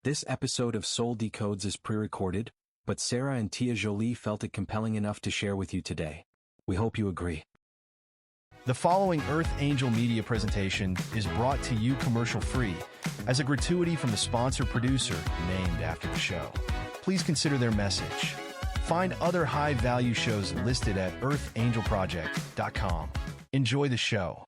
This episode of Soul Decodes is pre-recorded, but Sarah and Tia Jolie felt it compelling enough to share with you today. We hope you agree. The following Earth Angel Media presentation is brought to you commercial-free as a gratuity from the sponsor producer named after the show. Please consider their message. Find other high-value shows listed at earthangelproject.com. Enjoy the show.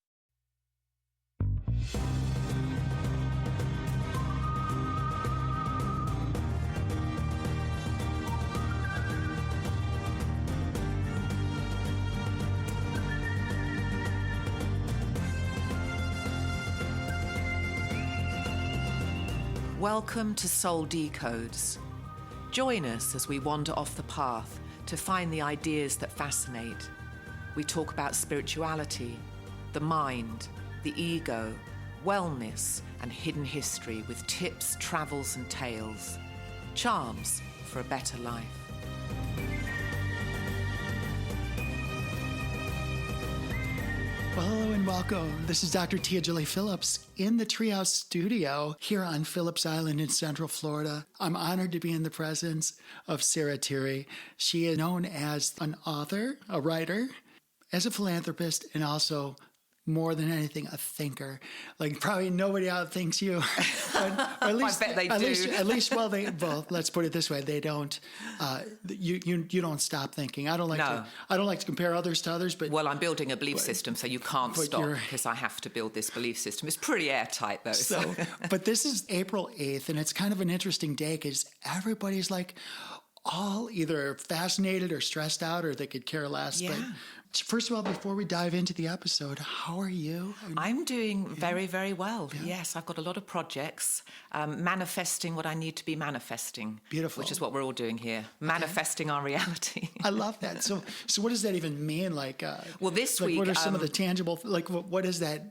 Welcome to Soul Decodes. Join us as we wander off the path to find the ideas that fascinate. We talk about spirituality, the mind, the ego, wellness, and hidden history with tips, travels, and tales. Charms for a better life. Well, hello and welcome. This is Dr. Tia Jolie Phillips in the Treehouse Studio here on Phillips Island in Central Florida. I'm honored to be in the presence of Sarah Tirri. She is known as an author, a writer, as a philanthropist, and also, more than anything, a thinker. Like probably nobody outthinks you, but or at least I bet they do. At least, well, let's put it this way: they don't. You don't stop thinking. I don't like to compare others to others, but I'm building a belief system, so you can't stop because I have to build this belief system. It's pretty airtight, though. So, but this is April 8th, and it's kind of an interesting day because everybody's like all either fascinated or stressed out, or they could care less. Yeah. But first of all, before we dive into the episode, how are you? I'm doing very, very well. Yeah. Yes, I've got a lot of projects, manifesting what I need to be manifesting. Beautiful. Which is what we're all doing here, manifesting our reality. I love that. So what does that even mean? This week, what are some of the tangible, what is that?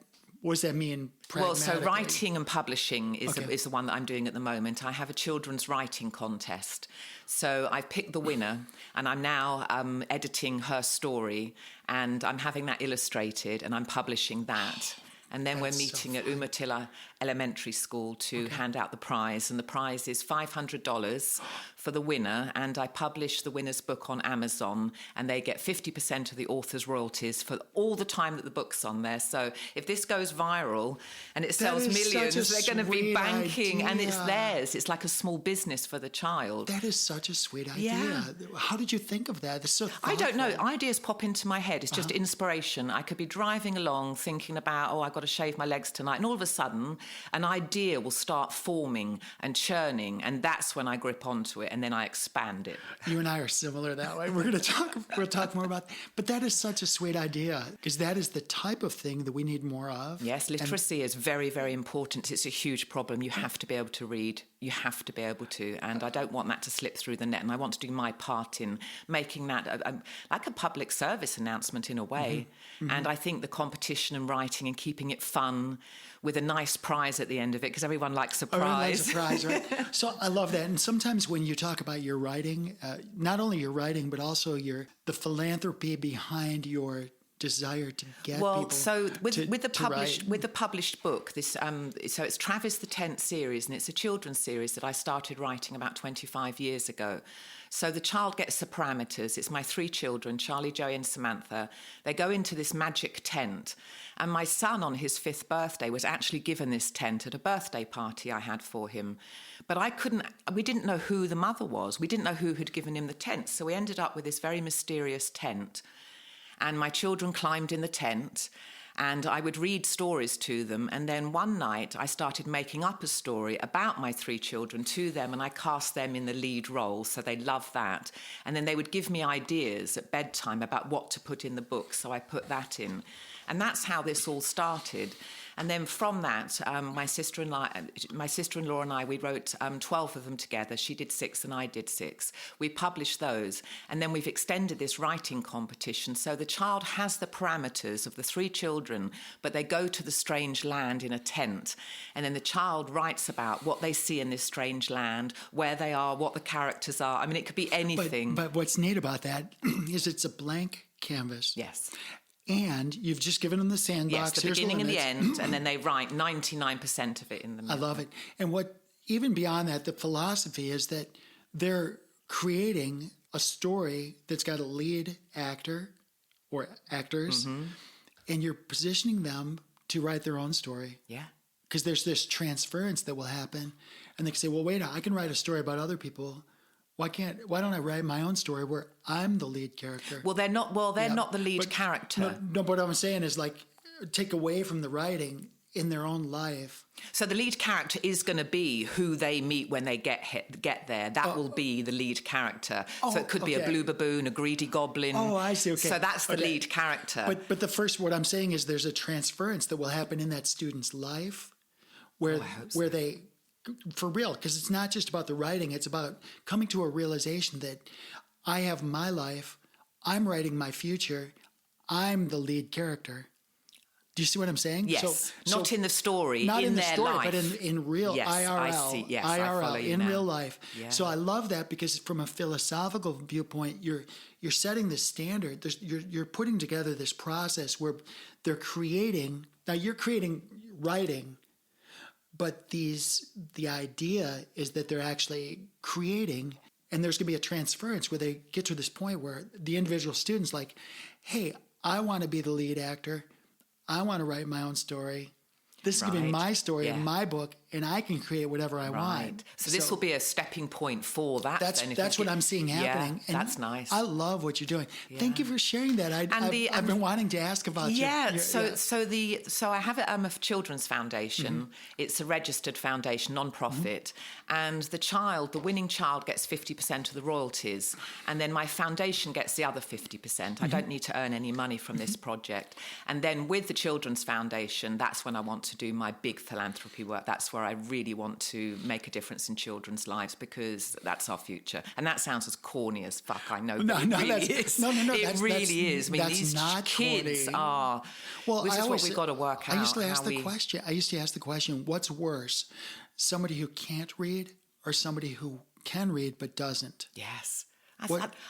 What does that mean pragmatically? Well, so writing and publishing is the one that I'm doing at the moment. I have a children's writing contest. So I've picked the winner, and I'm now editing her story, and I'm having that illustrated, and I'm publishing that. And then we're meeting at Umatilla Elementary School to hand out the prize. And the prize is $500 for the winner. And I publish the winner's book on Amazon. And they get 50% of the author's royalties for all the time that the book's on there. So if this goes viral and it sells millions, they're going to be banking. And it's theirs. It's like a small business for the child. That is such a sweet idea. Yeah. How did you think of that? It's so thoughtful. I don't know. Ideas pop into my head. It's just inspiration. I could be driving along thinking about, I've got to shave my legs tonight, and all of a sudden an idea will start forming and churning, and that's when I grip onto it and then I expand it. You and I are similar that way. We'll talk more about that. But that is such a sweet idea, because that is the type of thing that we need more of. Yes, literacy is very, very important. It's a huge problem. You have to be able to read. You have to be able to, and I don't want that to slip through the net, and I want to do my part in making that like a public service announcement in a way. And I think the competition and writing and keeping it fun with a nice prize at the end of it, because everyone likes a prize. Everyone likes a prize, right? So I love that. And sometimes when you talk about your writing, not only your writing, but also the philanthropy behind your desire to get people so with the write. published book, this so it's Travis the Tent series, and it's a children's series that I started writing about 25 years ago. So the child gets the parameters. It's my 3 children, Charlie, Joey, and Samantha. They go into this magic tent. And my son, on his 5th birthday, was actually given this tent at a birthday party I had for him. But we didn't know who the mother was. We didn't know who had given him the tent. So we ended up with this very mysterious tent. And my children climbed in the tent, and I would read stories to them. And then one night I started making up a story about my 3 children to them, and I cast them in the lead role, so they loved that. And then they would give me ideas at bedtime about what to put in the book, so I put that in. And that's how this all started. And then from that, my sister-in-law and I, we wrote 12 of them together. She did 6 and I did 6. We published those. And then we've extended this writing competition. So the child has the parameters of the 3 children, but they go to the strange land in a tent. And then the child writes about what they see in this strange land, where they are, what the characters are. I mean, it could be anything. But what's neat about that is it's a blank canvas. Yes. And you've just given them the sandbox. Yes, the beginning and the end, and then they write 99% of it in the middle. I love it. And what even beyond that, the philosophy is that they're creating a story that's got a lead actor or actors, and you're positioning them to write their own story. Yeah. Because there's this transference that will happen. And they can say, well, wait, I can write a story about other people. Why don't I write my own story where I'm the lead character? Well, they're not the lead character. No, but what I'm saying is like take away from the writing in their own life. So the lead character is going to be who they meet when they get there. That will be the lead character. So it could be a blue baboon, a greedy goblin. Oh, I see. Okay. So that's the lead character. But what I'm saying is there's a transference that will happen in that student's life where they, for real, because it's not just about the writing, it's about coming to a realization that I have my life, I'm writing my future, I'm the lead character. Do you see what I'm saying? Yes. Not in the story, not in their the story, life. but in real yes, IRL. I see. Yes, IRL, I follow you in now. real life. Yeah. So I love that because from a philosophical viewpoint, you're setting the standard. You're putting together this process where they're creating. Now you're creating writing, but the idea is that they're actually creating, and there's going to be a transference where they get to this point where the individual student's like, hey, I want to be the lead actor. I want to write my own story. This is going to be my story in my book, and I can create whatever I want. So this will be a stepping point for that. That's what I'm seeing happening. Yeah, and that's nice. I love what you're doing. Yeah. Thank you for sharing that. I've been wanting to ask about So I have a children's foundation. It's a registered foundation, non-profit, and the winning child gets 50% of the royalties, and then my foundation gets the other 50%. I don't need to earn any money from this project. And then with the children's foundation, that's when I want to do my big philanthropy work. That's where I really want to make a difference in children's lives, because that's our future. And that sounds as corny as fuck, I know, but it really is. It really is. I mean, these kids are... Well, this is what we've got to work out. I used to ask the question, what's worse, somebody who can't read or somebody who can read but doesn't? Yes.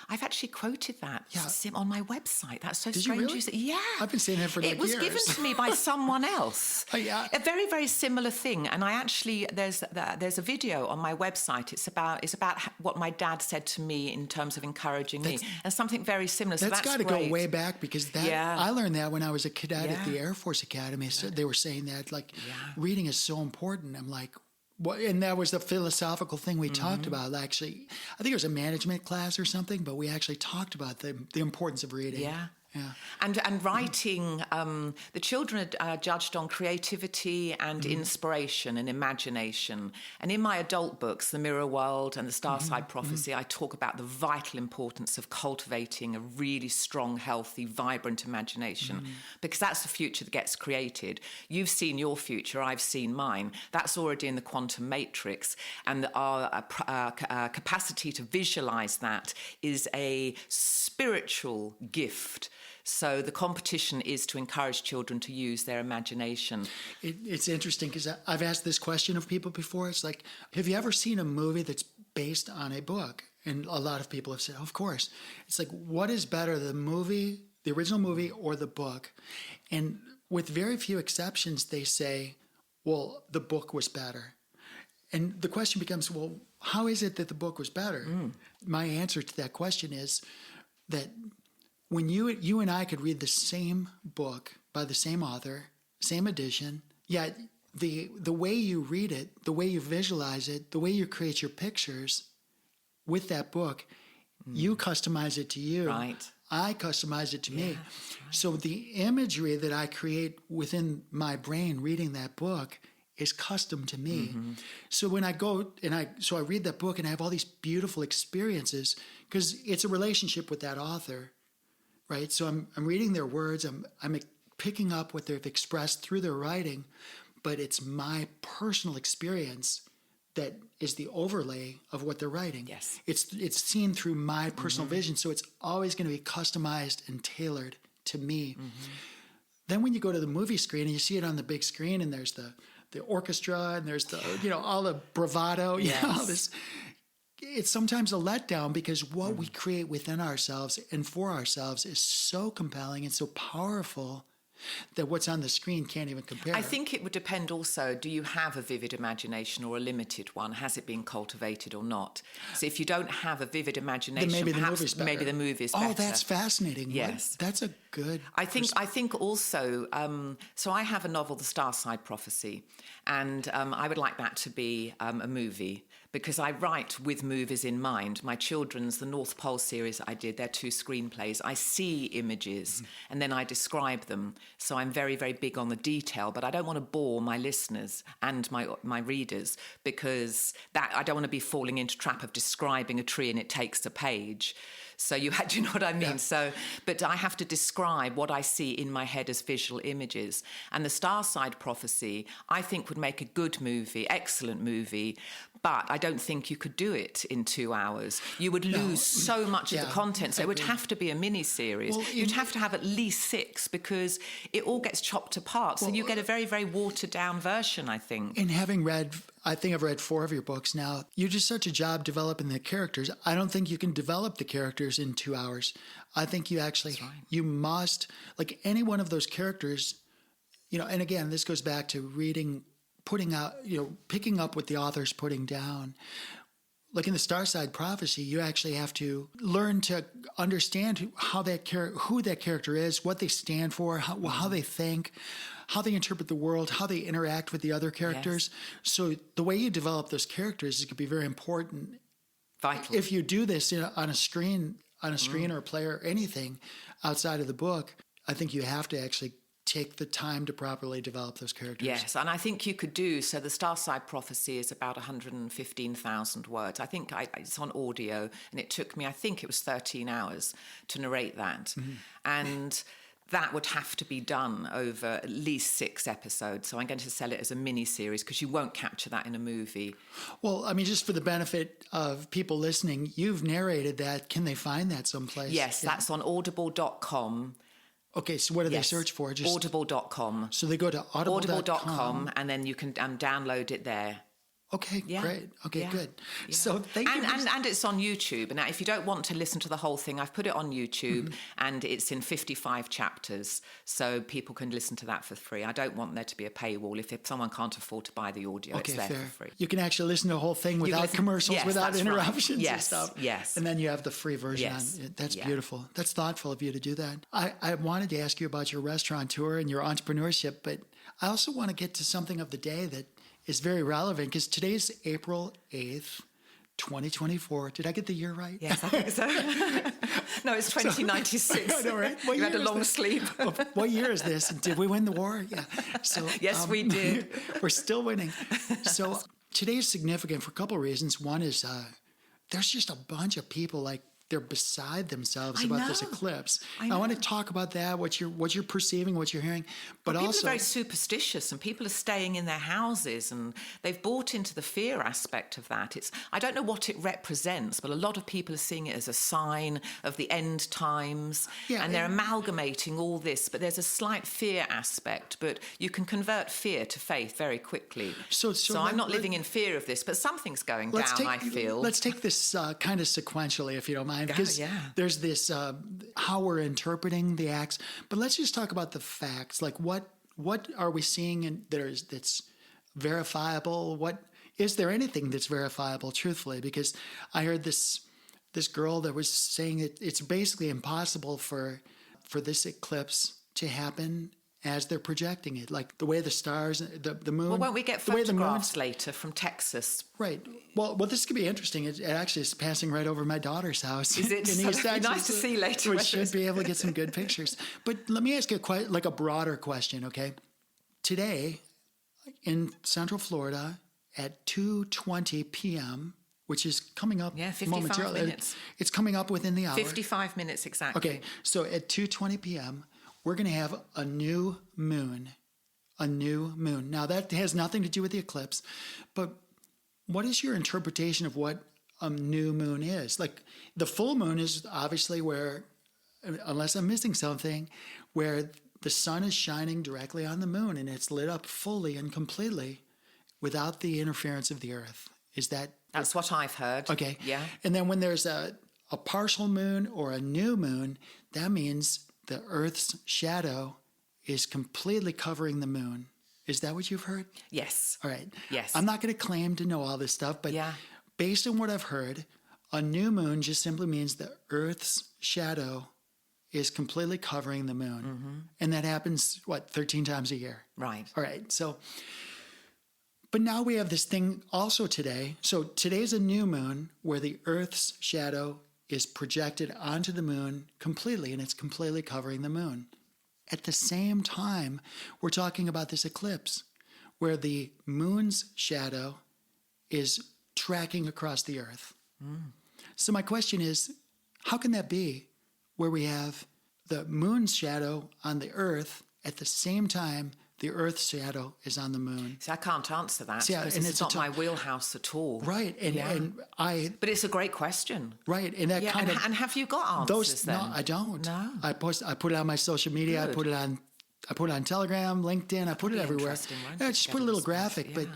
I've actually quoted that on my website. That's so Did strange. You really? Yeah. I've been saying that for years. It was given to me by someone else. Yeah. A very, very similar thing. And I actually, there's a video on my website. It's about what my dad said to me in terms of encouraging me. And something very similar. So that's got to go way back, because I learned that when I was a cadet at the Air Force Academy. So they were saying that reading is so important. I'm like, and that was the philosophical thing we talked about. Actually, I think it was a management class or something, but we actually talked about the importance of reading. Yeah. And writing, the children are judged on creativity and inspiration and imagination. And in my adult books, The Mirror World and The Starside Prophecy, I talk about the vital importance of cultivating a really strong, healthy, vibrant imagination, because that's the future that gets created. You've seen your future, I've seen mine. That's already in the quantum matrix, and our capacity to visualize that is a spiritual gift. So the competition is to encourage children to use their imagination. It's interesting because I've asked this question of people before. It's like, have you ever seen a movie that's based on a book? And a lot of people have said, of course. It's like, what is better, the movie, the original movie, or the book? And with very few exceptions, they say, well, the book was better. And the question becomes, well, how is it that the book was better? My answer to that question is that when you and I could read the same book by the same author, same edition, yet the way you read it, the way you visualize it, the way you create your pictures with that book, you customize it to you. Right. I customize it to me. Right. So the imagery that I create within my brain reading that book is custom to me. So when I go and I read that book and I have all these beautiful experiences, because it's a relationship with that author. Right, so I'm reading their words. I'm picking up what they've expressed through their writing, but it's my personal experience that is the overlay of what they're writing. Yes, it's seen through my personal vision, so it's always going to be customized and tailored to me. Then when you go to the movie screen and you see it on the big screen, and there's the orchestra and there's the all the bravado, all this. It's sometimes a letdown, because what we create within ourselves and for ourselves is so compelling and so powerful that what's on the screen can't even compare. I think it would depend also, do you have a vivid imagination or a limited one? Has it been cultivated or not? So if you don't have a vivid imagination, then maybe perhaps the movie's better. better. Oh, that's fascinating. Yes. That's a good... I think also, so I have a novel, The Starside Prophecy, and I would like that to be a movie, because I write with movies in mind. My children's, the North Pole series I did, they're 2 screenplays. I see images and then I describe them. So I'm very, very big on the detail, but I don't want to bore my listeners and my readers, because that I don't want to be falling into trap of describing a tree and it takes a page. So do you know what I mean? Yeah. So, but I have to describe what I see in my head as visual images. And The Starside Prophecy, I think, would make a good movie, excellent movie, but I don't think you could do it in 2 hours. You would lose so much of the content. So it would have to be a mini-series. Well, you'd have to have at least 6, because it all gets chopped apart. So you get a very, very watered-down version, I think. And having read... I think I've read 4 of your books now. You do such a job developing the characters. I don't think you can develop the characters in 2 hours. I think you actually, you must, like any one of those characters, and again, this goes back to reading, putting out, picking up what the author's putting down. Like in The Starside Prophecy, you actually have to learn to understand who that character is, what they stand for, how they think, how they interpret the world, how they interact with the other characters. Yes. So the way you develop those characters is going to be very important. Vital. If you do this on a screen or a play or anything outside of the book, I think you have to actually take the time to properly develop those characters. Yes, and I think you could do, so The Starside Prophecy is about 115,000 words. I think it's on audio, and it took me, I think it was 13 hours to narrate that. Mm-hmm. And that would have to be done over at least 6 episodes. So I'm going to sell it as a mini-series, because you won't capture that in a movie. Well, I mean, just for the benefit of people listening, you've narrated that. Can they find that someplace? Yes, that's on audible.com. Okay, so what do they search for? Just audible.com. So they go to audible.com. And then you can download it there. Okay, great. Okay, good. Yeah. So thank you. And it's on YouTube. And now, if you don't want to listen to the whole thing, I've put it on YouTube, and it's in 55 chapters, so people can listen to that for free. I don't want there to be a paywall. If someone can't afford to buy the audio, it's there for free. You can actually listen to the whole thing without commercials, without interruptions and stuff. Yes. And then you have the free version. That's beautiful. That's thoughtful of you to do that. I wanted to ask you about your restaurateur and your entrepreneurship, but I also want to get to something of the day that is very relevant, because today's April 8th, 2024. Did I get the year right? Yes, I think so. No, it's 2096. I know, right? You had a long sleep. What year is this? Did we win the war? Yeah. So yes, we did. We're still winning. So today is significant for a couple of reasons. One is there's just a bunch of people like they're beside themselves about this eclipse. I want to talk about that, what you're perceiving, what you're hearing, but people also are very superstitious, and people are staying in their houses, and they've bought into the fear aspect of that. I don't know what it represents, but a lot of people are seeing it as a sign of the end times, and they're amalgamating all this, but there's a slight fear aspect, but you can convert fear to faith very quickly. So I'm not living in fear of this, but something's going down, I feel. Let's take this kind of sequentially, if you don't mind. Because there's this how we're interpreting the acts, but let's just talk about the facts. Like what are we seeing that's verifiable? What is there anything that's verifiable, truthfully? Because I heard this girl that was saying that it's basically impossible for this eclipse to happen as they're projecting it, like the way the stars, the moon. Well, won't we get photographs later from Texas? Right. Well, this could be interesting. It actually is passing right over my daughter's house. Is it? In East Texas, nice to see later. We should be able to get some good pictures. But let me ask you a broader question, okay? Today, in Central Florida, at 2:20 p.m., which is coming up 55 minutes. It's coming up within the hour. 55 minutes exactly. Okay, so at 2:20 p.m., we're going to have a new moon. Now, that has nothing to do with the eclipse, but what is your interpretation of what a new moon is? Like, the full moon is obviously where, unless I'm missing something, where the sun is shining directly on the moon and it's lit up fully and completely without the interference of the earth. Is that... That's what I've heard. Okay. Yeah. And then when there's a partial moon or a new moon, that means the Earth's shadow is completely covering the moon. Is that what you've heard? Yes. All right. Yes. I'm not going to claim to know all this stuff, but based on what I've heard, a new moon just simply means the Earth's shadow is completely covering the moon. Mm-hmm. And that happens, 13 times a year? Right. All right. So, but now we have this thing also today. So today's a new moon where the Earth's shadow is projected onto the moon completely, and it's completely covering the moon. At the same time, we're talking about this eclipse where the moon's shadow is tracking across the Earth. Mm. So my question is, how can that be where we have the moon's shadow on the Earth at the same time the Earth's shadow is on the moon? See, I can't answer that. See, and it's not my wheelhouse at all. Right. But it's a great question. Right. And that kind of... And have you got answers then? No, I don't. No. I put it on my social media. Good. I put it on Telegram, LinkedIn. I put it everywhere. I just put a little graphic, but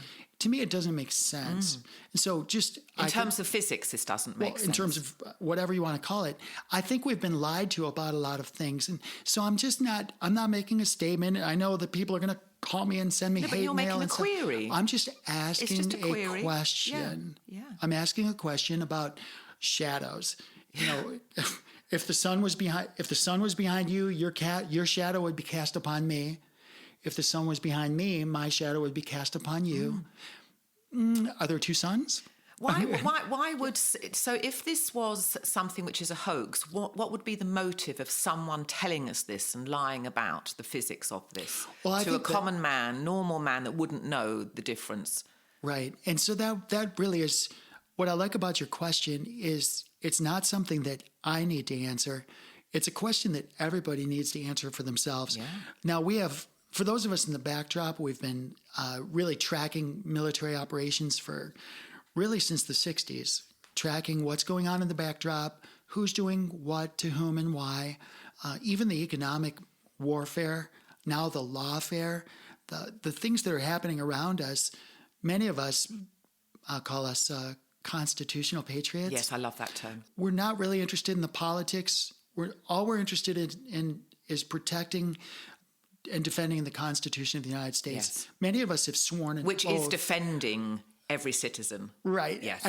to me, it doesn't make sense. And so just... In terms of physics, this doesn't make sense. In terms of whatever you want to call it, I think we've been lied to about a lot of things. And so I'm not making a statement. I know that people are going to call me and send me hate mail. But you're making a query. I'm just asking a question. Yeah. I'm asking a question about shadows. You know, if the sun was behind you, your shadow would be cast upon me. If the sun was behind me, my shadow would be cast upon you. Are there two suns? Why would... So if this was something which is a hoax, what would be the motive of someone telling us this and lying about the physics of this to a common man, normal man that wouldn't know the difference? Right. And so that really is... What I like about your question is it's not something that I need to answer. It's a question that everybody needs to answer for themselves. Yeah. Now, we have... For those of us in the backdrop, we've been really tracking military operations for really since the 60s, tracking what's going on in the backdrop, who's doing what, to whom, and why, even the economic warfare, now the lawfare, the things that are happening around us. Many of us call us constitutional patriots. Yes, I love that term. We're not really interested in the politics. All we're interested in is protecting and defending the Constitution of the United States. Yes. Many of us have sworn an oath. Which is defending every citizen. Right. Yes.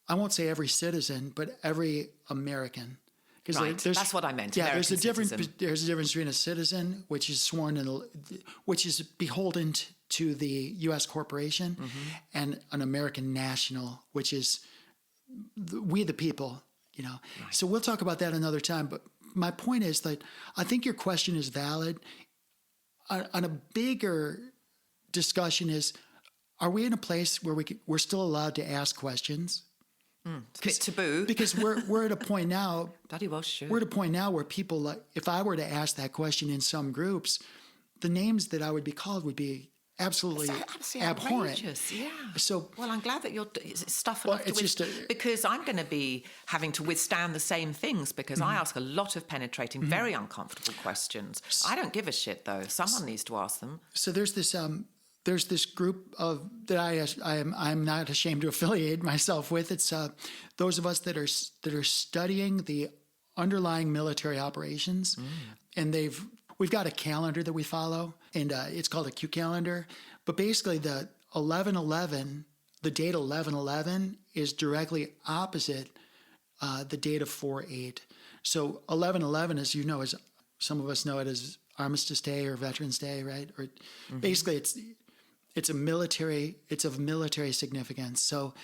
I won't say every citizen, but every American. Right. That's what I meant. Yeah, there's a difference between a citizen, which is sworn which is beholden to the U.S. corporation, and an American national, which is we the people. You know. Right. So we'll talk about that another time. But my point is that I think your question is valid. On a bigger discussion is, are we in a place where we're still allowed to ask questions? It's a bit taboo. Because we're at a point now. Bloody well should. We're at a point now where people, if I were to ask that question in some groups, the names that I would be called would be absolutely abhorrent. Yeah. So, well, I'm glad that you're stuff enough because I'm going to be having to withstand the same things because I ask a lot of penetrating, very uncomfortable questions. I don't give a shit though. Someone needs to ask them. So there's this group that I'm not ashamed to affiliate myself with. It's those of us that are studying the underlying military operations, and we've got a calendar that we follow, and it's called a Q calendar. But basically, the 11/11, the date 11/11 is directly opposite the date of 4/8. So 11/11, as you know, some of us know it as Armistice Day or Veterans Day, right? Or basically, it's of military significance. So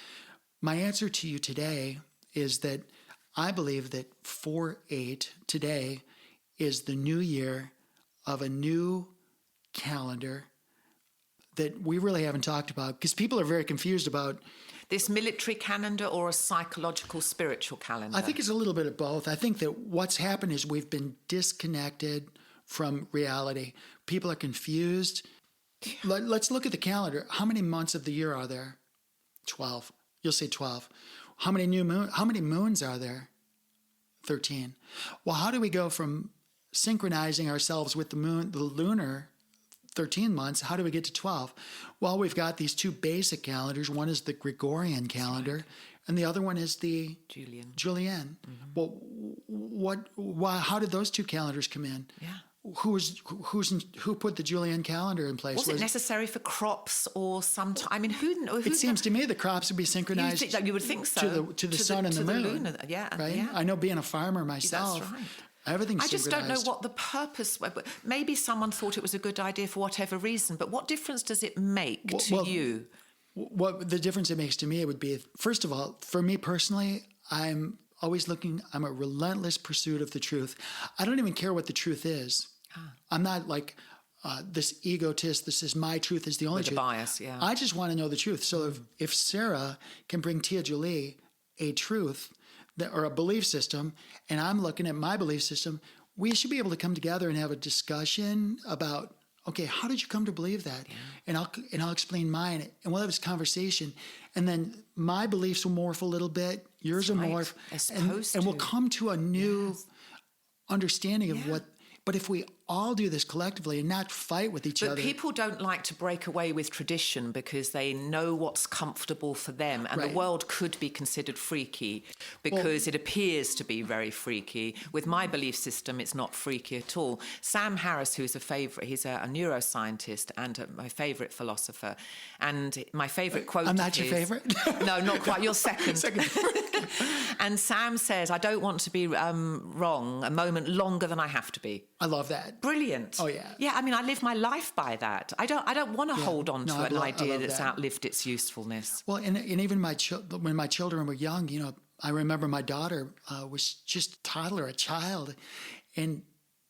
my answer to you today is that I believe that 4/8 today is the new year of a new calendar that we really haven't talked about because people are very confused about. This military calendar or a psychological, spiritual calendar? I think it's a little bit of both. I think that what's happened is we've been disconnected from reality. People are confused. Let's look at the calendar. How many months of the year are there? 12. You'll say 12. How many moons are there? 13. Well, how do we go from synchronizing ourselves with the moon, the lunar 13 months, how do we get to 12? Well, we've got these two basic calendars. One is the Gregorian calendar, and the other one is the Julian. Well, how did those two calendars come in? Yeah. who put the Julian calendar in place? Was it necessary for crops or some? I mean, who it seems to me the crops would be synchronized. You would think so. To the sun and the moon. Lunar, yeah, right. Yeah. I know, being a farmer myself. That's right. Everything's I just don't know synchronized. what the purpose. Maybe someone thought it was a good idea for whatever reason. But what difference does it make to you? What the difference it makes to me would be, first of all, for me personally, I'm always looking. I'm a relentless pursuit of the truth. I don't even care what the truth is. I'm not like this egotist. This is my truth is the only With truth. a bias, yeah. I just want to know the truth. So if Sarah can bring Tia Jolie a truth or a belief system, and I'm looking at my belief system, we should be able to come together and have a discussion about, okay, how did you come to believe that? Yeah. And I'll explain mine, and we'll have this conversation, and then my beliefs will morph a little bit, yours will morph, and we'll come to a new understanding of what. But if we all do this collectively and not fight with each other. But people don't like to break away with tradition because they know what's comfortable for them. And the world could be considered freaky because it appears to be very freaky. With my belief system, it's not freaky at all. Sam Harris, who's he's a neuroscientist and my favourite philosopher. And my favourite quote I'm not your favourite? No, not quite. You're second. And Sam says, I don't want to be wrong a moment longer than I have to be. I love that. Brilliant. Oh, yeah. Yeah, I mean, I live my life by that. I don't want to hold on to an idea that's outlived its usefulness. Well, and even when my children were young, you know, I remember my daughter was just a toddler, a child, and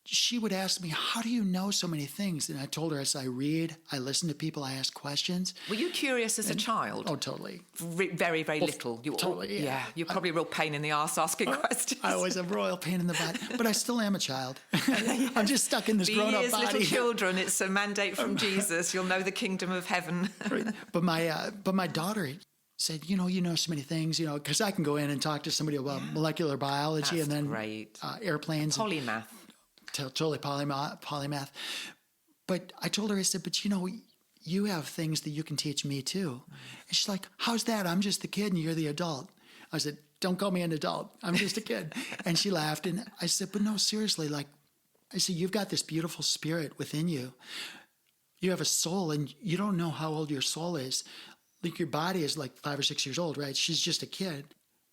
she would ask me, how do you know so many things? And I told her, as I read, I listen to people, I ask questions. Were you curious as a child? Oh, totally. Very, very little. Totally, yeah. You're probably a real pain in the arse asking questions. I was a royal pain in the butt, but I still am a child. I'm just stuck in this grown-up body. Little children, it's a mandate from Jesus. You'll know the kingdom of heaven. Right. But my daughter said, you know so many things, you know, because I can go in and talk to somebody about molecular biology and then airplanes. Polymath. Totally polymath. But I told her, I said, but you know, you have things that you can teach me too. And she's like, how's that? I'm just the kid and you're the adult. I said, don't call me an adult. I'm just a kid. And she laughed. And I said, but no, seriously, like, I said, you've got this beautiful spirit within you. You have a soul and you don't know how old your soul is. Like your body is like 5 or 6 years old, right? She's just a kid.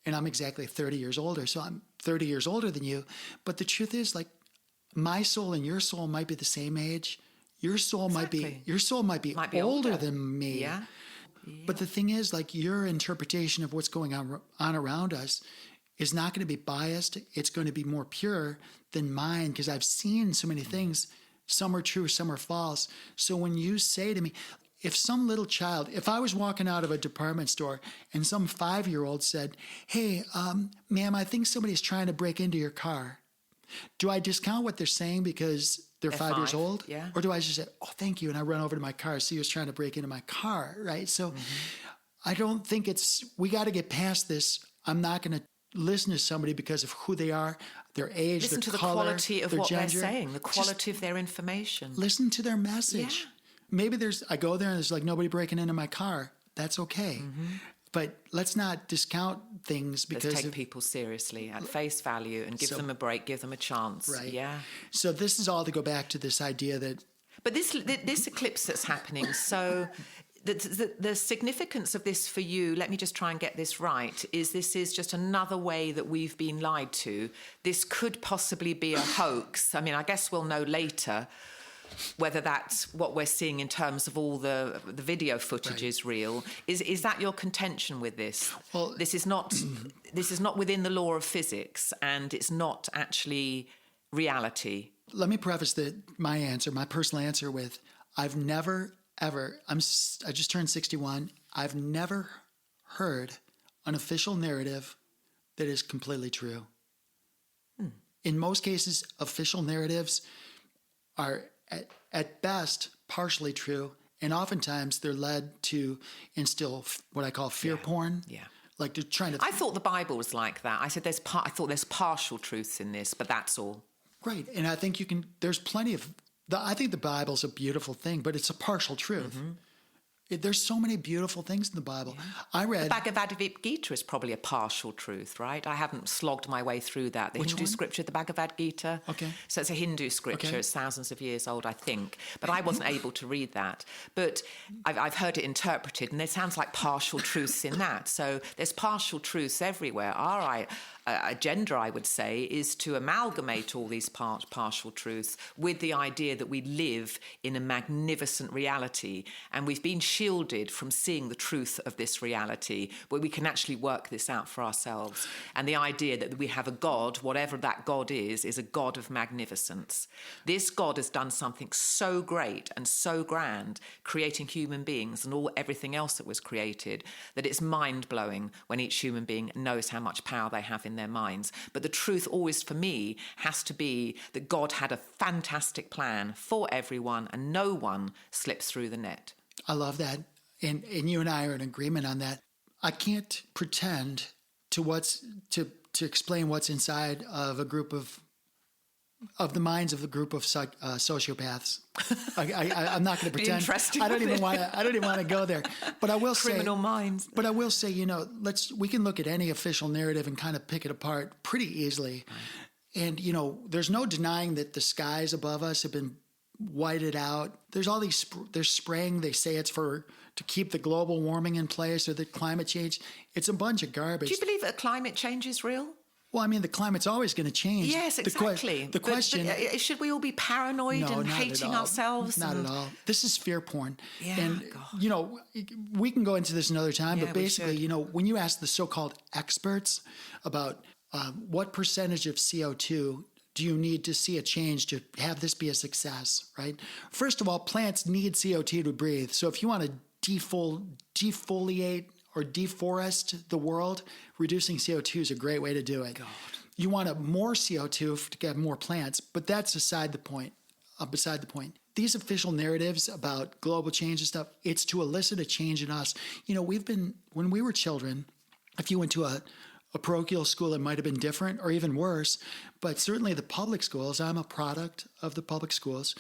And I'm exactly 30 years older. So I'm 30 years older than you. But the truth is, like, my soul and your soul might be the same age. Your soul might be older than me. Yeah. But the thing is, like, your interpretation of what's going on around us is not going to be biased. It's going to be more pure than mine because I've seen so many things. Some are true, some are false. So when you say to me, if some little child, if I was walking out of a department store and some 5-year-old said, hey, ma'am, I think somebody's trying to break into your car. Do I discount what they're saying because they're 5 years old? Yeah. Or do I just say, oh, thank you, and I run over to my car, see who's trying to break into my car, right? So I don't think we got to get past this. I'm not going to listen to somebody because of who they are, their age, listen their to color, the quality of their what gender. They're saying, the quality of their information. Listen to their message. Yeah. Maybe I go there and there's like nobody breaking into my car. That's okay. But let's not discount things because let's take people seriously at face value and give them a break, give them a chance. Right. Yeah. So this is all to go back to this idea that. But this eclipse that's happening, so the significance of this for you, let me just try and get this right, this is just another way that we've been lied to. This could possibly be a hoax. I mean, I guess we'll know later whether that's what we're seeing in terms of all the video footage is real. Is that your contention with this? Well, this is not within the law of physics, and it's not actually reality. Let me preface my personal answer with, I've never, ever, I just turned 61, I've never heard an official narrative that is completely true. In most cases, official narratives are at best partially true, and oftentimes they're led to instill what I call fear porn. Yeah, like they're trying to. I thought the Bible was like that. I said I thought there's partial truths in this, but that's all. Right, and I think there's plenty of. I think the Bible's a beautiful thing, but it's a partial truth. There's so many beautiful things in the Bible. I read... The Bhagavad Gita is probably a partial truth, right? I haven't slogged my way through that. The Hindu scripture, the Bhagavad Gita. Okay. So it's a Hindu scripture. Okay. It's thousands of years old, I think. But I wasn't able to read that. But I've heard it interpreted, and there sounds like partial truths in that. So there's partial truths everywhere. Our agenda, I would say, is to amalgamate all these partial truths with the idea that we live in a magnificent reality, and we've been shielded from seeing the truth of this reality, where we can actually work this out for ourselves. And the idea that we have a God, whatever that God is a God of magnificence. This God has done something so great and so grand, creating human beings and everything else that was created, that it's mind-blowing when each human being knows how much power they have in their minds. But the truth always, for me, has to be that God had a fantastic plan for everyone, and no one slips through the net. I love that. And you and I are in agreement on that. I can't pretend to explain what's inside of a group of the minds of a group of sociopaths. I'm not going to pretend. I don't even want to go there. But I will say criminal minds. But I will say, we can look at any official narrative and kind of pick it apart pretty easily. Right. And there's no denying that the skies above us have been whited out. There's all these. There's spraying. They say it's to keep the global warming in place or the climate change. It's a bunch of garbage. Do you believe that climate change is real? Well, I mean, the climate's always going to change. Yes, exactly. The question... But should we all be paranoid and hating ourselves? Not at all. This is fear porn. Yeah, and, God. We can go into this another time, Yeah, but basically, when you ask the so-called experts about what percentage of CO2 do you need to see a change to have this be a success, right? First of all, plants need CO2 to breathe. So if you want to defoliate or deforest the world, reducing CO2 is a great way to do it. God. You want more CO2 to get more plants, but that's beside the point. These official narratives about global change and stuff, it's to elicit a change in us. When we were children, if you went to a parochial school, it might have been different or even worse, but certainly the public schools, I'm a product of the public schools,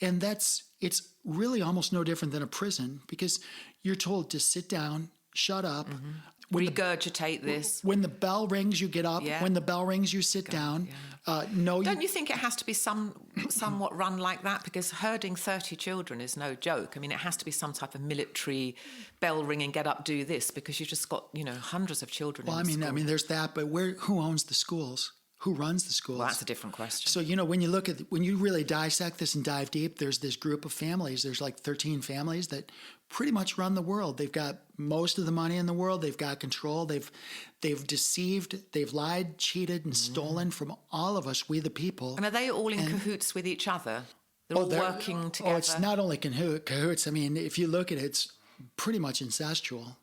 and it's really almost no different than a prison, because you're told to sit down, shut up. Mm-hmm. Regurgitate this. When the bell rings, you get up. Yeah. When the bell rings, you sit down. Yeah. Don't you think it has to be somewhat run like that? Because herding 30 children is no joke. I mean, it has to be some type of military bell ringing, get up, do this, because you've just got, hundreds of children. Well, I mean, there's that, but who owns the schools? Who runs the schools? Well, that's a different question. So, when you really dissect this and dive deep, there's this group of families. There's like 13 families that pretty much run the world. They've got most of the money in the world. They've got control. They've deceived, they've lied, cheated, and stolen from all of us, we the people. And are they all in cahoots with each other? They're all working together? Oh, it's not only cahoots. I mean, if you look at it, it's pretty much incestual.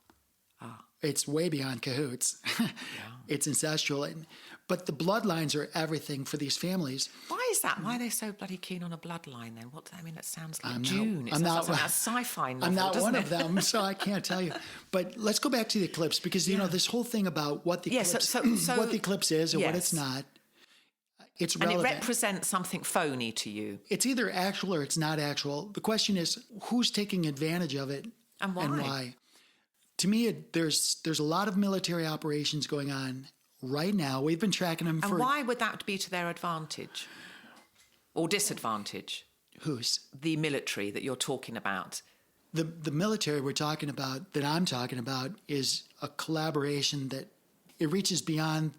It's way beyond cahoots. Yeah. It's incestual. But the bloodlines are everything for these families. Why is that? Why are they so bloody keen on a bloodline then? That sounds like Dune. It sounds like a sci-fi novel, I'm not one of them, so I can't tell you. But let's go back to the eclipse, because, this whole thing about what the eclipse, what the eclipse is and what it's not, it's relevant. And it represents something phony to you. It's either actual or it's not actual. The question is, who's taking advantage of it and why? To me, there's a lot of military operations going on right now. We've been tracking them for... And why would that be to their advantage or disadvantage? Whose? The military that you're talking about. The military that I'm talking about, is a collaboration that it reaches beyond...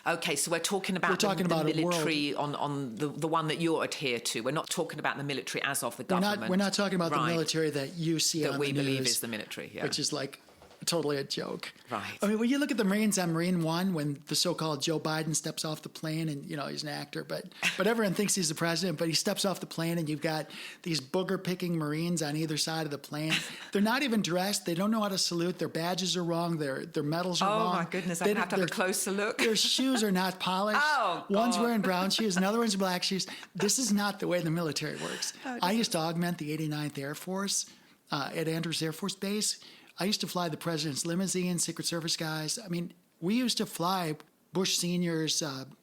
Okay, so we're talking about the military on the one that you adhere to. We're not talking about the military as of the government. We're not talking about the military that you see on the news. That we believe is the military, yeah. Which is like totally a joke. Right. I mean, when you look at the Marines on Marine One, when the so-called Joe Biden steps off the plane, and he's an actor, but everyone thinks he's the president, but he steps off the plane, and you've got these booger-picking Marines on either side of the plane. They're not even dressed. They don't know how to salute. Their badges are wrong. Their medals are wrong. Oh my goodness! I have to have a closer look. Their shoes are not polished. Oh, God. One's wearing brown shoes, another one's black shoes. This is not the way the military works. I used to augment the 89th Air Force at Andrews Air Force Base. I used to fly the president's limousine, Secret Service guys. I mean, we used to fly Bush seniors,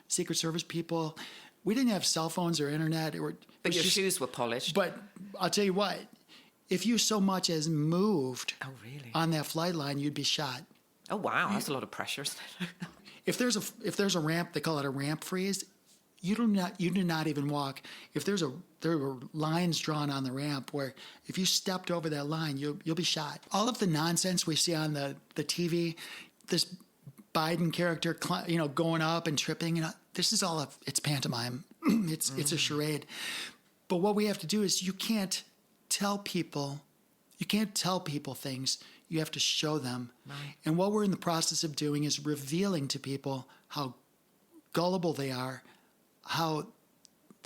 Secret Service people. We didn't have cell phones or internet. But your shoes were polished. But I'll tell you what, if you so much as moved Oh, really? on that flight line, you'd be shot. Oh, wow. That's a lot of pressure, isn't it? If there's a ramp, they call it a ramp freeze. You do not even walk. If there were lines drawn on the ramp where if you stepped over that line, you'll be shot. All of the nonsense we see on the TV, this Biden character, going up and tripping, this is all it's pantomime. It's a charade. But what we have to do is you can't tell people things. You have to show them. Right. And what we're in the process of doing is revealing to people how gullible they are, how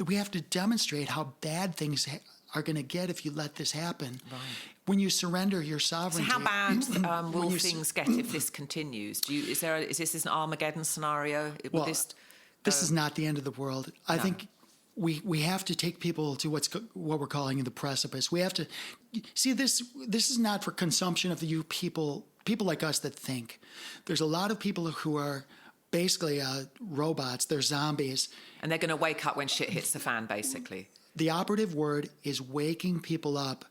we have to demonstrate how bad things are going to get if you let this happen. Right. When you surrender your So sovereignty. how bad will things get if this continues? Is this an Armageddon scenario? Well, this is not the end of the world. I think we have to take people to what we're calling the precipice. We have to see this. This is not for consumption of you people like us that think. There's a lot of people who are basically robots. They're zombies. And they're going to wake up when shit hits the fan, basically. The operative word is waking people up,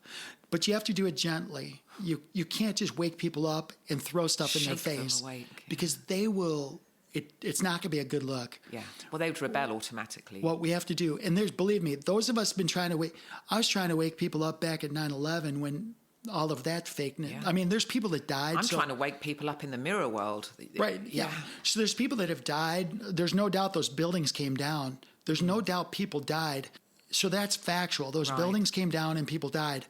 but you have to do it gently. You can't just wake people up and throw stuff in their Shake them face awake, because they will. It's not going to be a good look. Yeah. Well, they would rebel automatically. What we have to do, and believe me, those of us have been trying to wake. I was trying to wake people up back at 9/11 when all of that fake news. Yeah. I mean, there's people that died. I'm trying to wake people up in the mirror world. Right. Yeah. So there's people that have died. There's no doubt those buildings came down. There's no doubt people died. So that's factual. Those buildings came down and people died.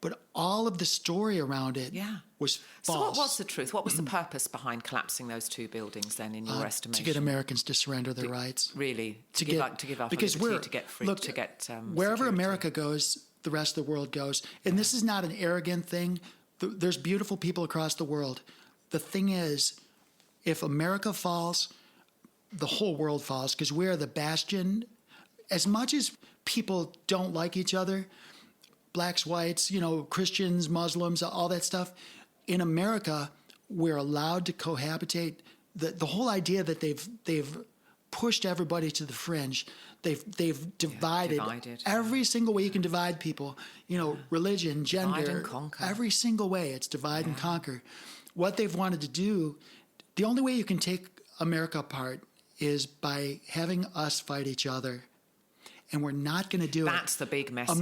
But all of the story around it was false. So what was the truth? What was the purpose behind collapsing those two buildings then, in your estimation? To get Americans to surrender their rights. Really? To give up because liberty, to get free, to get wherever security. America goes, the rest of the world goes. And this is not an arrogant thing. There's beautiful people across the world. The thing is, if America falls, the whole world falls because we are the bastion. As much as people don't like each other, blacks, whites, Christians, Muslims, all that stuff, in America, we're allowed to cohabitate. The whole idea that they've pushed everybody to the fringe. They've divided every single way you can divide people. Religion, gender, divide and conquer. Every single way it's divide and conquer. What they've wanted to do, the only way you can take America apart is by having us fight each other. And we're not going to do it. That's the big message.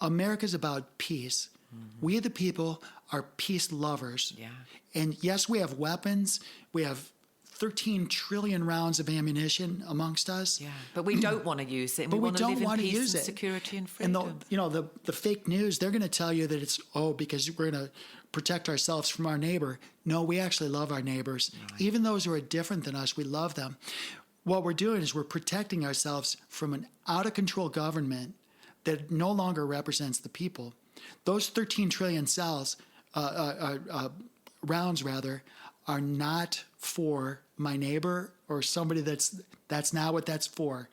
America's about peace. Mm-hmm. We, the people, are peace lovers. Yeah. And yes, we have weapons. We have 13 trillion rounds of ammunition amongst us. Yeah. But we don't want to use it. And but we want to live in it. peace and security and freedom. And the fake news, they're going to tell you that it's, because we're going to protect ourselves from our neighbor. No, we actually love our neighbors. Right. Even those who are different than us, we love them. What we're doing is we're protecting ourselves from an out-of-control government that no longer represents the people. Those 13 trillion rounds are not for my neighbor or somebody that's not what that's for.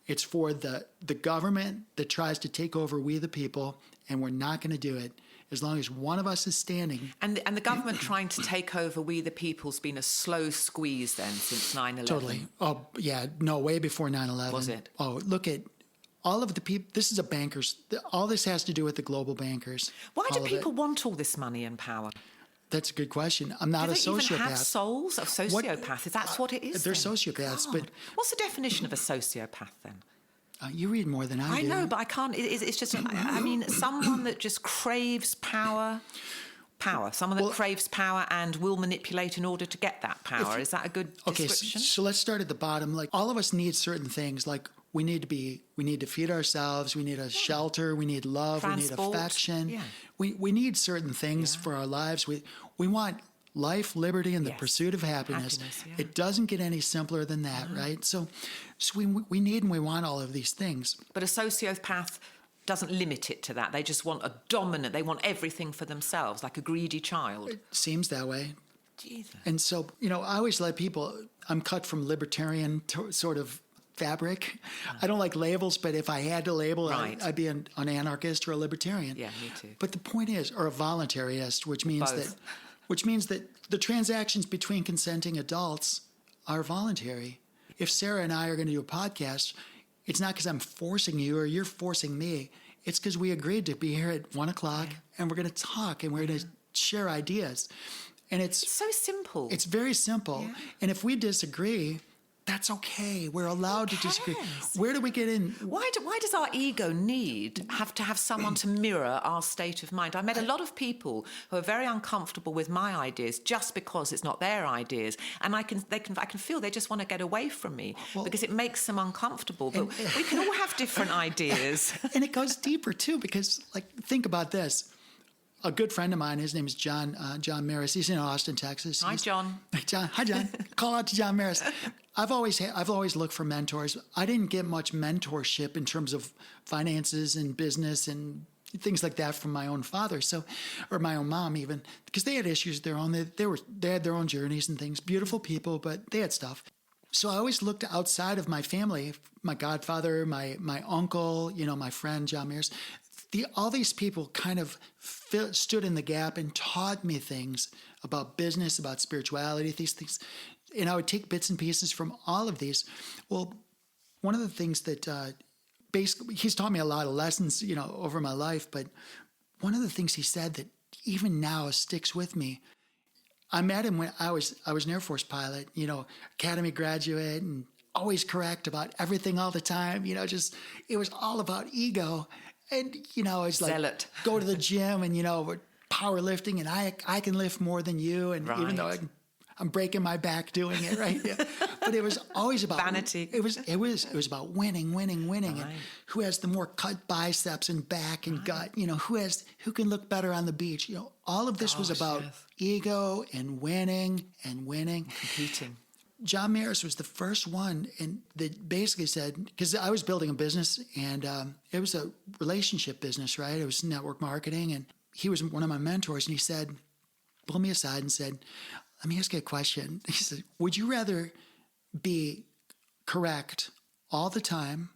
It's for the government that tries to take over we the people, and we're not going to do it. As long as one of us is standing. And the government trying to take over we the people's been a slow squeeze then since 9/11. Totally. Oh, yeah. No, way before 9/11. Was it? Oh, look at all of the people. This is a bankers. All this has to do with the global bankers. Why do people want all this money and power? That's a good question. I'm not a sociopath. Do they even have souls? A sociopath? That's what it is. They're sociopaths. God. But what's the definition of a sociopath then? You read more than I do. I know, but I can't. It's just, someone that just craves power. Someone that craves power and will manipulate in order to get that power. Is that a good description? So let's start at the bottom. Like, all of us need certain things. Like, we need to feed ourselves. We need a shelter. We need love. Transport. We need affection. Yeah. We need certain things for our lives. We want life, liberty, and the pursuit of happiness. It doesn't get any simpler than that, right? So we need and we want all of these things. But a sociopath doesn't limit it to that. They just want they want everything for themselves, like a greedy child. It seems that way. Jesus. And so, I always let people, I'm cut from libertarian sort of fabric. I don't like labels, but if I had to label, I'd be an anarchist or a libertarian. Yeah, me too. But the point is, or a voluntarist, which means that the transactions between consenting adults are voluntary. If Sarah and I are going to do a podcast, it's not because I'm forcing you or you're forcing me. It's because we agreed to be here at 1 o'clock and we're going to talk and we're going to share ideas. And it's so simple. It's very simple. Yeah. And if we disagree, that's okay. We're allowed to disagree. Where do we get in? Why does our ego need have to have someone to mirror our state of mind? I met a lot of people who are very uncomfortable with my ideas just because it's not their ideas, and I can feel they just want to get away from me because it makes them uncomfortable. But we can all have different ideas, and it goes deeper too. Because think about this. A good friend of mine, his name is John Maris. He's in Austin, Texas. Hi, John. Hi, John. Call out to John Maris. I've always looked for mentors. I didn't get much mentorship in terms of finances and business and things like that from my own father, or my own mom even, because they had issues of their own. They had their own journeys and things. Beautiful people, but they had stuff. So I always looked outside of my family, my godfather, my uncle, my friend John Maris. All these people kind of stood in the gap and taught me things about business, about spirituality, these things. And I would take bits and pieces from all of these. Well, one of the things that basically, he's taught me a lot of lessons, over my life. But one of the things he said that even now sticks with me, I met him when I was an Air Force pilot, academy graduate, and always correct about everything all the time. It was all about ego. And, it's like, Zealot. Go to the gym and, we're powerlifting and I can lift more than you. And even though I'm breaking my back doing it, right? Yeah. But it was always about vanity. It was about winning. Right. And who has the more cut biceps and back and gut, who can look better on the beach. All of this was about ego and winning. Competing. John Maris was the first one that basically said, because I was building a business and it was a relationship business, right? It was network marketing. And he was one of my mentors. And he said, pulled me aside and said, let me ask you a question. He said, would you rather be correct all the time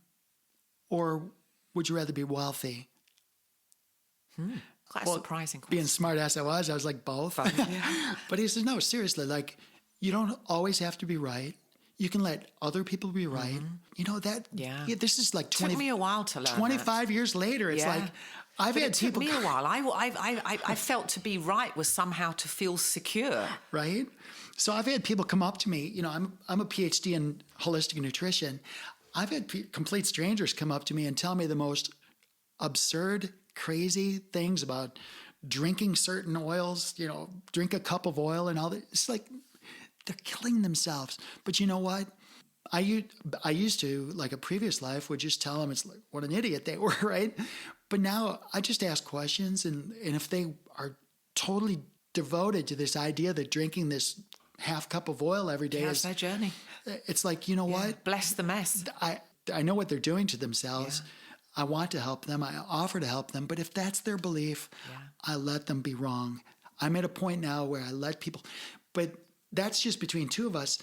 or would you rather be wealthy? Quite a surprising question. Being smart as I was like, both. Yeah. But he said, no, seriously, you don't always have to be right. You can let other people be right. This is like took me a while to learn 25 years later. It's like, I've had people. It took me a while. I felt to be right was somehow to feel secure. Right. So I've had people come up to me. I'm a PhD in holistic nutrition. I've had complete strangers come up to me and tell me the most absurd, crazy things about drinking certain oils. Drink a cup of oil and all that. It's like, they're killing themselves. But you know what? I used to, like a previous life, would just tell them it's like what an idiot they were, right? But now I just ask questions, and if they are totally devoted to this idea that drinking this half cup of oil every day is their journey. It's like, what? Bless the mess. I know what they're doing to themselves. Yeah. I want to help them. I offer to help them. But if that's their belief, I let them be wrong. I'm at a point now where I let people, but that's just between two of us.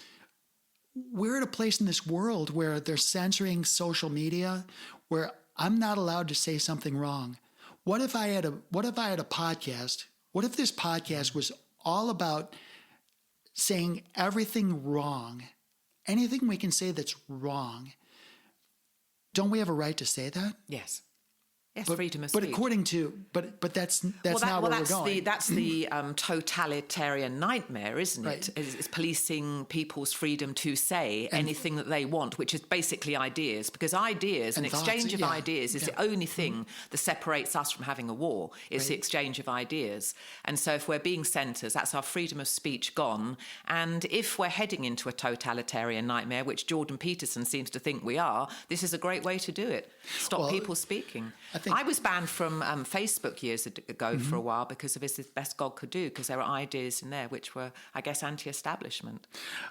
We're at a place in this world where they're censoring social media, where I'm not allowed to say something wrong. What if I had a podcast? What if this podcast was all about saying everything wrong? Anything we can say that's wrong. Don't we have a right to say that? Yes. Yes, freedom of speech. But according to, but that's not where we're going. That's the totalitarian nightmare, isn't it? It's policing people's freedom to say anything that they want, which is basically ideas. Because ideas, an exchange of ideas, is the only thing that separates us from having a war. Is the exchange of ideas. And so if we're being censored, that's our freedom of speech gone. And if we're heading into a totalitarian nightmare, which Jordan Peterson seems to think we are, this is a great way to do it. Stop people speaking. I was banned from Facebook years ago for a while because of Is This Best God Could Do, because there were ideas in there which were, I guess, anti-establishment.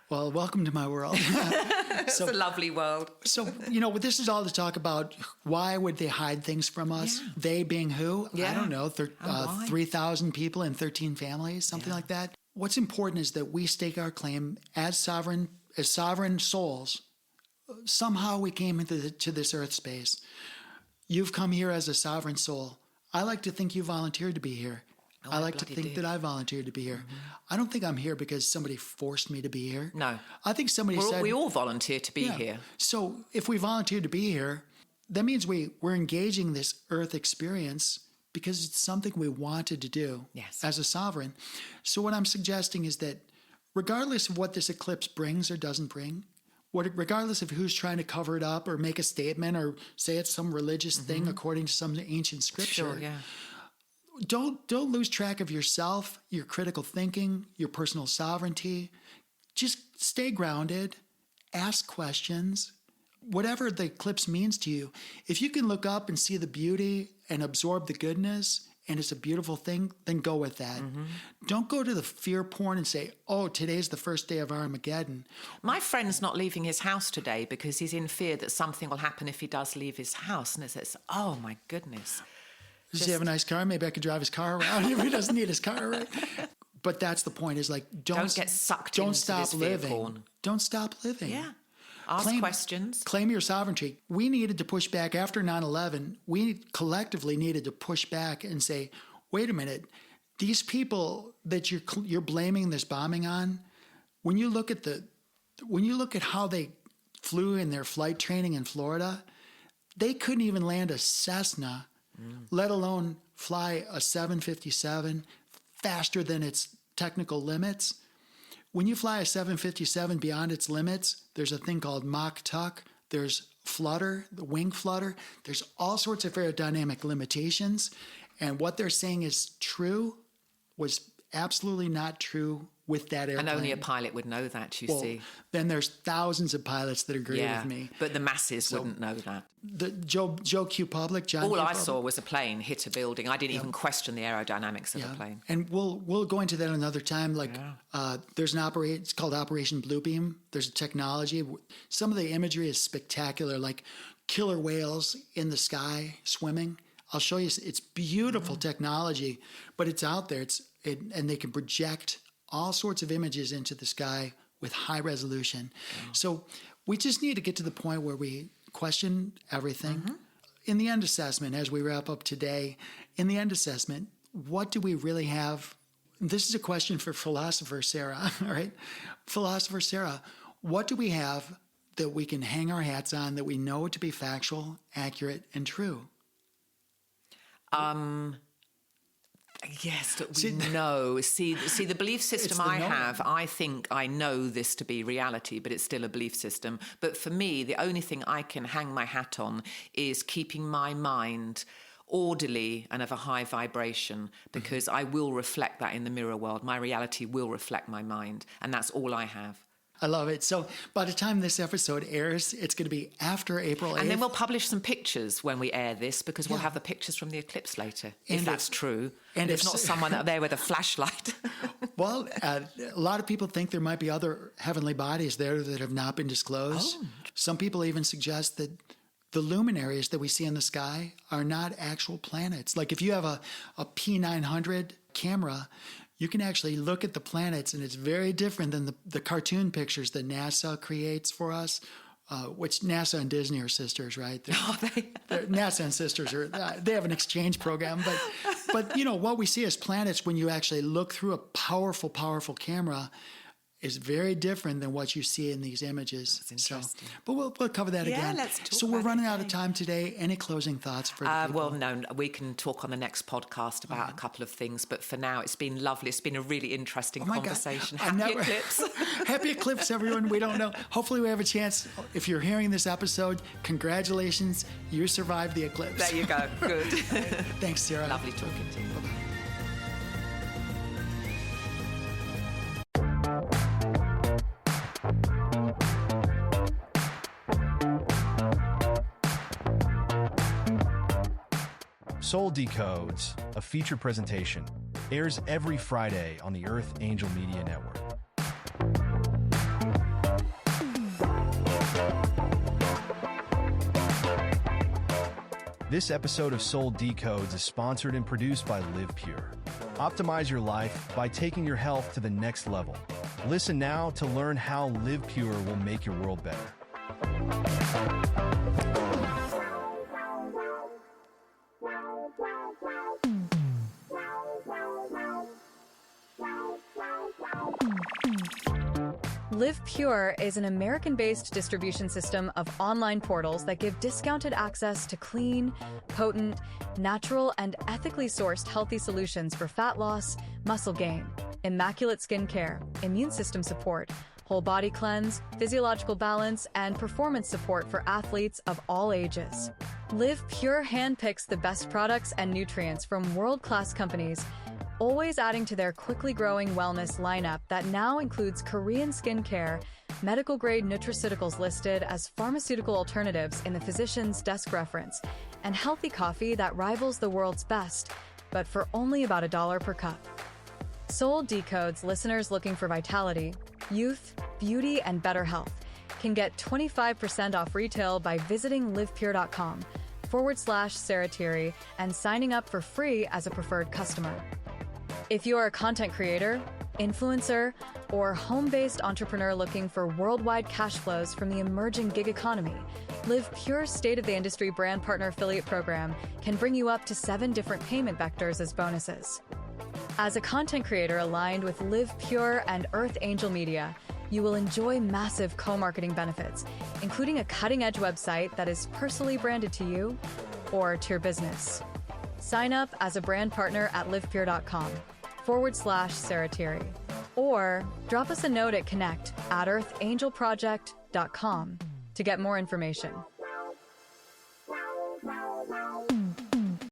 Well, welcome to my world. It's a lovely world. So, this is all to talk about why would they hide things from us? Yeah. They being who? Yeah. I don't know, 3,000 people in 13 families, something like that. What's important is that we stake our claim as sovereign souls. Somehow we came to this earth space. You've come here as a sovereign soul. I like to think you volunteered to be here. I like to think that I volunteered to be here. Mm-hmm. I don't think I'm here because somebody forced me to be here. No. I think somebody said... We all volunteer to be here. So if we volunteered to be here, that means we're engaging this Earth experience because it's something we wanted to do as a sovereign. So what I'm suggesting is that regardless of what this eclipse brings or doesn't bring, regardless of who's trying to cover it up or make a statement or say it's some religious thing according to some ancient scripture, don't lose track of yourself, your critical thinking, your personal sovereignty. Just stay grounded, ask questions. Whatever the eclipse means to you, if you can look up and see the beauty and absorb the goodness and it's a beautiful thing, then go with that. Don't go to the fear porn and say, oh, today's the first day of Armageddon. My friend's not leaving his house today because he's in fear that something will happen if he does leave his house. And it says, oh, my goodness. Does he have a nice car? Maybe I could drive his car around if he doesn't need his car, right? But that's the point is like, don't get sucked into this fear porn. Don't stop living. Yeah. Ask questions. Claim your sovereignty. We needed to push back after 9/11. We collectively needed to push back and say, wait a minute, these people that you're blaming this bombing on, when you look at how they flew in their flight training in Florida, they couldn't even land a Cessna, let alone fly a 757 faster than its technical limits. When you fly a 757 beyond its limits, there's a thing called Mach tuck. There's flutter, the wing flutter. There's all sorts of aerodynamic limitations. And what they're saying is true was absolutely not true with that airplane. And only a pilot would know that, you see. Then there's thousands of pilots that agree with me. But the masses wouldn't know that. The Joe Q. Public, John All Q. I Public. saw was a plane hit a building. I didn't even question the aerodynamics of the plane. And we'll go into that another time. There's it's called Operation Bluebeam. There's a technology. Some of the imagery is spectacular, like killer whales in the sky swimming. I'll show you. It's beautiful technology, but it's out there. And they can project all sorts of images into the sky with high resolution. So we just need to get to the point where we question everything. In the end assessment, as we wrap up today, in the end assessment, what do we really have? This is a question for philosopher Sarah, all right? Philosopher Sarah, what do we have that we can hang our hats on that we know to be factual, accurate, and true? Yes, that we know. See, the belief system I have, I think I know this to be reality, but it's still a belief system. But for me, the only thing I can hang my hat on is keeping my mind orderly and of a high vibration, because I will reflect that in the mirror world. My reality will reflect my mind, and that's all I have. I love it. So by the time this episode airs, it's going to be after April 8th. And then we'll publish some pictures when we air this, because we'll have the pictures from the eclipse later, if that's true. And if not, someone out there with a flashlight. Well, a lot of people think there might be other heavenly bodies there that have not been disclosed. Some people even suggest that the luminaries that we see in the sky are not actual planets. Like if you have a P900 camera, you can actually look at the planets, and it's very different than the cartoon pictures that NASA creates for us, which NASA and Disney are sisters, right? NASA and sisters they have an exchange program. But what we see as planets, when you actually look through a powerful, powerful camera, is very different than what you see in these images. That's interesting. But we'll cover that again. Let's talk So we're running out of time today. Any closing thoughts for the people? Well, no, we can talk on the next podcast about a couple of things. But for now, it's been lovely. It's been a really interesting conversation. Happy Eclipse. Happy Eclipse, everyone. We don't know. Hopefully we have a chance. If you're hearing this episode, congratulations. You survived the eclipse. There you go. Good. Thanks, Sarah. Lovely talking to you. Bye-bye. Soul Decodes, a feature presentation, airs every Friday on the Earth Angel Media Network. This episode of Soul Decodes is sponsored and produced by Live Pure. Optimize your life by taking your health to the next level. Listen now to learn how Live Pure will make your world better. Live Pure is an American-based distribution system of online portals that give discounted access to clean, potent, natural, and ethically sourced healthy solutions for fat loss, muscle gain, immaculate skin care, immune system support, whole body cleanse, physiological balance, and performance support for athletes of all ages. Live Pure handpicks the best products and nutrients from world-class companies, always adding to their quickly growing wellness lineup that now includes Korean skincare, medical-grade nutraceuticals listed as pharmaceutical alternatives in the physician's desk reference, and healthy coffee that rivals the world's best, but for only about $1 per cup. Soul Decodes listeners looking for vitality, youth, beauty, and better health can get 25% off retail by visiting livepure.com/Sarah Tirri and signing up for free as a preferred customer. If you are a content creator, influencer, or home-based entrepreneur looking for worldwide cash flows from the emerging gig economy, Live Pure's state-of-the-industry brand partner affiliate program can bring you up to 7 different payment vectors as bonuses. As a content creator aligned with Live Pure and Earth Angel Media, you will enjoy massive co-marketing benefits, including a cutting-edge website that is personally branded to you or to your business. Sign up as a brand partner at livepure.com/Sarah Tirri, or drop us a note at connect@earthangelproject.com to get more information.